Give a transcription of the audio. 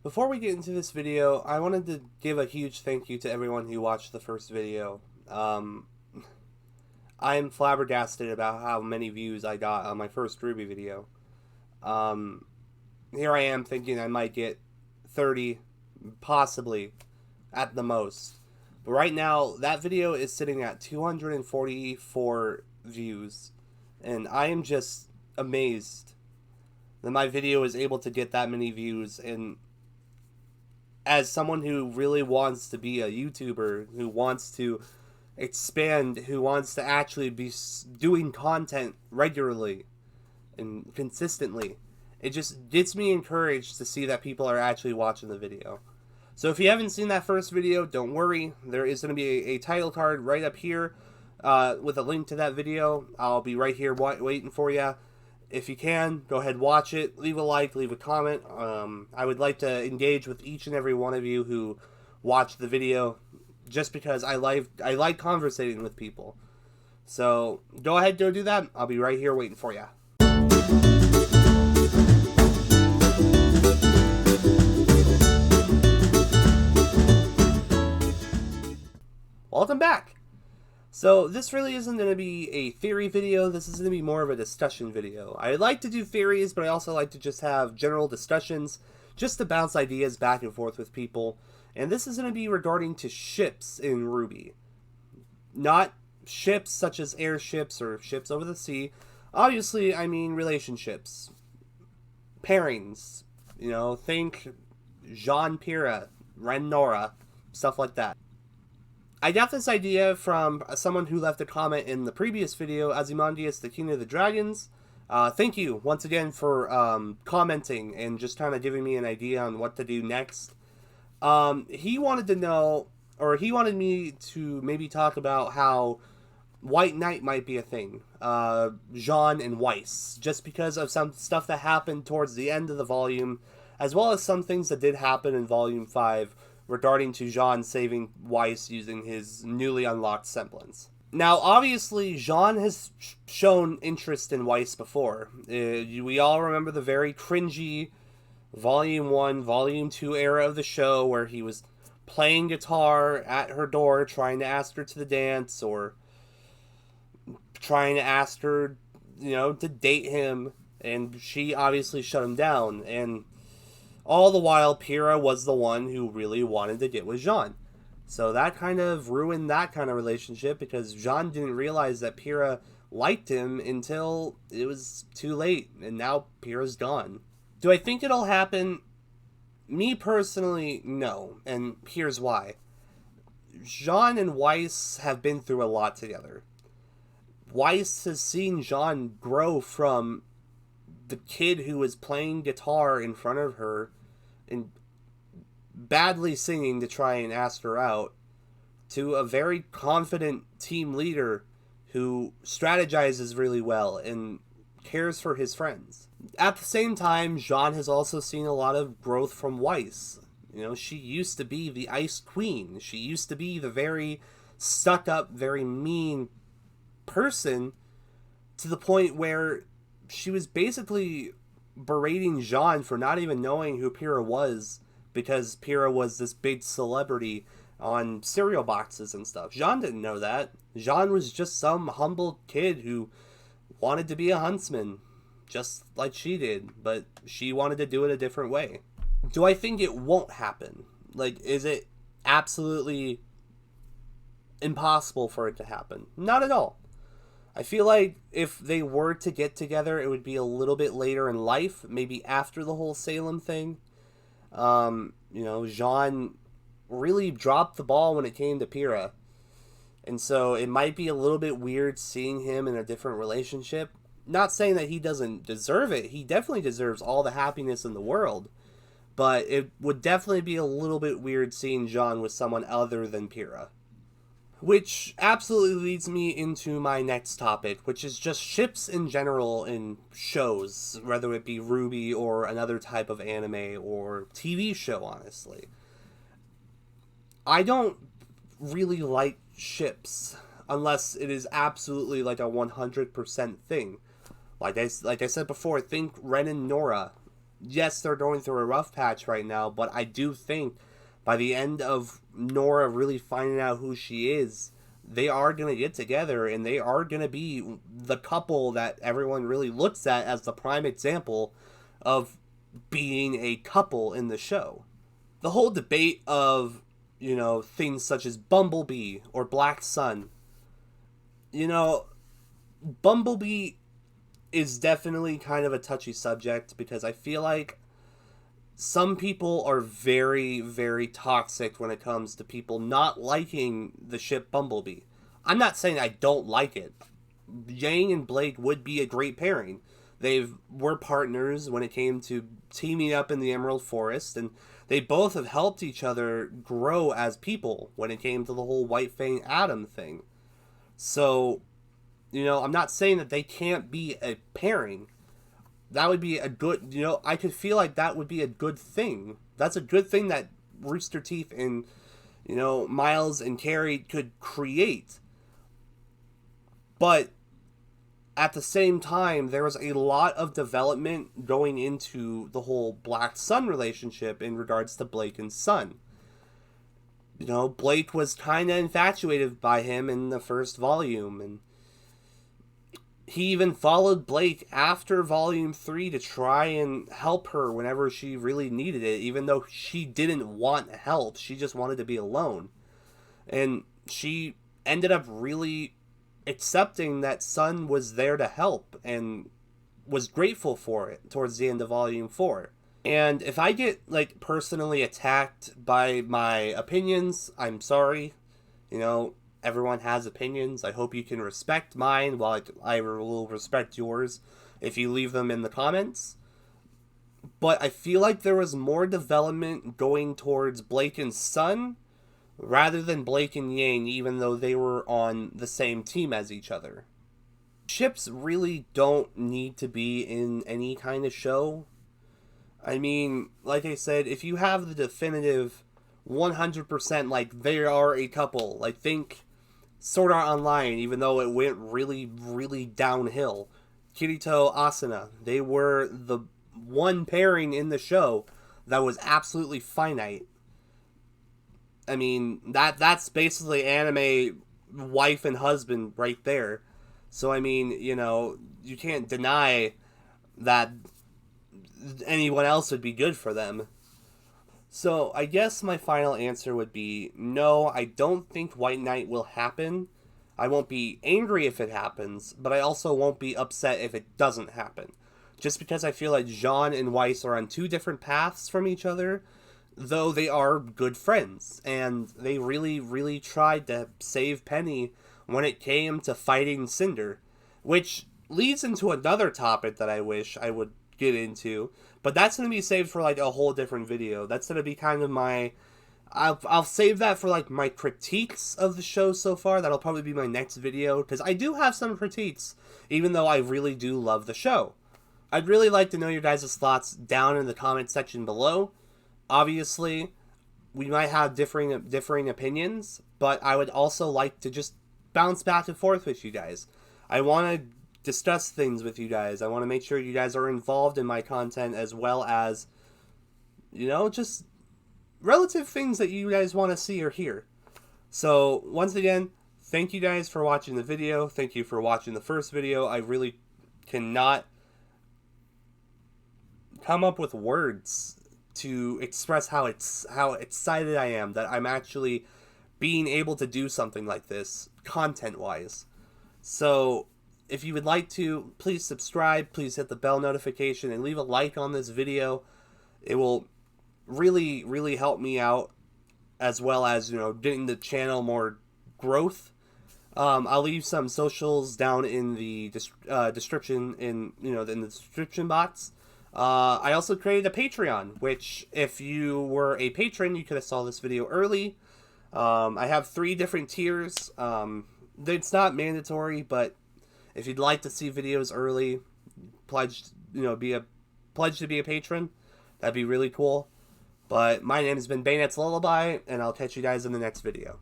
Before we get into this video, I wanted to give a huge thank you to everyone who watched the first video. I'm flabbergasted about how many views I got on my first RWBY video. Here I am thinking I might get 30, possibly, at the most. But right now, that video is sitting at 244 views. And I am just amazed that my video is able to get that many views. And as someone who really wants to be a YouTuber, who wants to expand, who wants to actually be doing content regularly and consistently, it just gets me encouraged to see that people are actually watching the video. So if you haven't seen that first video, don't worry. There is going to be a title card right up here with a link to that video. I'll be right here waiting for you. If you can, go ahead, watch it, leave a like, leave a comment. I would like to engage with each and every one of you who watched the video, just because I like conversating with people. So go ahead, go do that. I'll be right here waiting for you. Welcome back. So this really isn't going to be a theory video. This is going to be more of a discussion video. I like to do theories, but I also like to just have general discussions, just to bounce ideas back and forth with people. And this is going to be regarding to ships in RWBY. Not ships such as airships or ships over the sea. Obviously, I mean relationships. Pairings. You know, think Jean Pyrrha, Ren Nora, stuff like that. I got this idea from someone who left a comment in the previous video, Ozymandias, the King of the Dragons. Thank you once again for commenting and just kind of giving me an idea on what to do next. He wanted to know, or he wanted me to maybe talk about how White Knight might be a thing. Jean and Weiss, just because of some stuff that happened towards the end of the volume, as well as some things that did happen in Volume 5, regarding to Jean saving Weiss using his newly unlocked semblance. Now, obviously, Jean has shown interest in Weiss before. We all remember the very cringy Volume 1, Volume 2 era of the show, where he was playing guitar at her door, trying to ask her to the dance, or trying to ask her, you know, to date him, and she obviously shut him down, and all the while, Pyrrha was the one who really wanted to get with Jean. So that kind of ruined that kind of relationship, because Jean didn't realize that Pyrrha liked him until it was too late, and now Pyrrha's gone. Do I think it'll happen? Me personally, no, and here's why. Jean and Weiss have been through a lot together. Weiss has seen Jean grow from the kid who was playing guitar in front of her and badly singing to try and ask her out, to a very confident team leader who strategizes really well and cares for his friends. At the same time, Jean has also seen a lot of growth from Weiss. You know, she used to be the Ice Queen. She used to be the very stuck-up, very mean person, to the point where she was basically berating Jean for not even knowing who Pyrrha was, because Pyrrha was this big celebrity on cereal boxes and stuff. Jean didn't know that. Jean was just some humble kid who wanted to be a huntsman, just like she did, but she wanted to do it a different way. Do I think it won't happen? Like, is it absolutely impossible for it to happen? Not at all. I feel like if they were to get together, it would be a little bit later in life, maybe after the whole Salem thing. You know, Jean really dropped the ball when it came to Pyrrha. And so it might be a little bit weird seeing him in a different relationship. Not saying that he doesn't deserve it. He definitely deserves all the happiness in the world. But it would definitely be a little bit weird seeing Jean with someone other than Pyrrha. Which absolutely leads me into my next topic, which is just ships in general in shows, whether it be RWBY or another type of anime or TV show, honestly. I don't really like ships unless it is absolutely like a 100% thing. Like I said before, think Ren and Nora. yes, they're going through a rough patch right now, but I do think by the end of Nora really finding out who she is, they are going to get together, and they are going to be the couple that everyone really looks at as the prime example of being a couple in the show. The whole debate of, things such as Bumblebee or Black Sun, Bumblebee is definitely kind of a touchy subject, because I feel like some people are very, very toxic when it comes to people not liking the ship Bumblebee. I'm not saying I don't like it. Yang and Blake would be a great pairing. They were partners when it came to teaming up in the Emerald Forest, and they both have helped each other grow as people when it came to the whole White Fang Adam thing. So, I'm not saying that they can't be a pairing. That would be a good, I could feel like that would be a good thing. That's a good thing that Rooster Teeth and, Miles and Carrie could create. But at the same time, there was a lot of development going into the whole Black Sun relationship in regards to Blake and Sun. Blake was kind of infatuated by him in the first volume, and he even followed Blake after Volume 3 to try and help her whenever she really needed it, even though she didn't want help. She just wanted to be alone. And she ended up really accepting that Sun was there to help and was grateful for it towards the end of Volume 4. And if I get, personally attacked by my opinions, I'm sorry. Everyone has opinions. I hope you can respect mine while I will respect yours if you leave them in the comments. But I feel like there was more development going towards Blake and Sun rather than Blake and Yang, even though they were on the same team as each other. Ships really don't need to be in any kind of show. I mean, like I said, if you have the definitive 100% they are a couple, think Sword Art Online, even though it went really, really downhill. Kirito, Asuna, they were the one pairing in the show that was absolutely finite. I mean, that's basically anime wife and husband right there. So, I mean, you can't deny that anyone else would be good for them. So, I guess my final answer would be, no, I don't think White Knight will happen. I won't be angry if it happens, but I also won't be upset if it doesn't happen. Just because I feel like Jean and Weiss are on two different paths from each other, though they are good friends, and they really, really tried to save Penny when it came to fighting Cinder, which leads into another topic that I wish I would get into, but that's going to be saved for a whole different video. That's going to be kind of my I'll save that for my critiques of the show so far. That'll probably be my next video, because I do have some critiques, even though I really do love the show. I'd really like to know your guys' thoughts down in the comment section below. Obviously, we might have differing opinions, but I would also like to just bounce back and forth with you guys. I want to discuss things with you guys. I want to make sure you guys are involved in my content, as well as, just relative things that you guys want to see or hear. So, once again, thank you guys for watching the video. Thank you for watching the first video. I really cannot come up with words to express how excited I am that I'm actually being able to do something like this, content-wise. So, if you would like to, please subscribe, please hit the bell notification, and leave a like on this video. It will really, really help me out, as well as, getting the channel more growth. I'll leave some socials down in the description, in the description box. I also created a Patreon, which, if you were a patron, you could have saw this video early. I have 3 different tiers. It's not mandatory, but if you'd like to see videos early, pledge to be a patron, that'd be really cool. But my name has been Bayonet's Lullaby, and I'll catch you guys in the next video.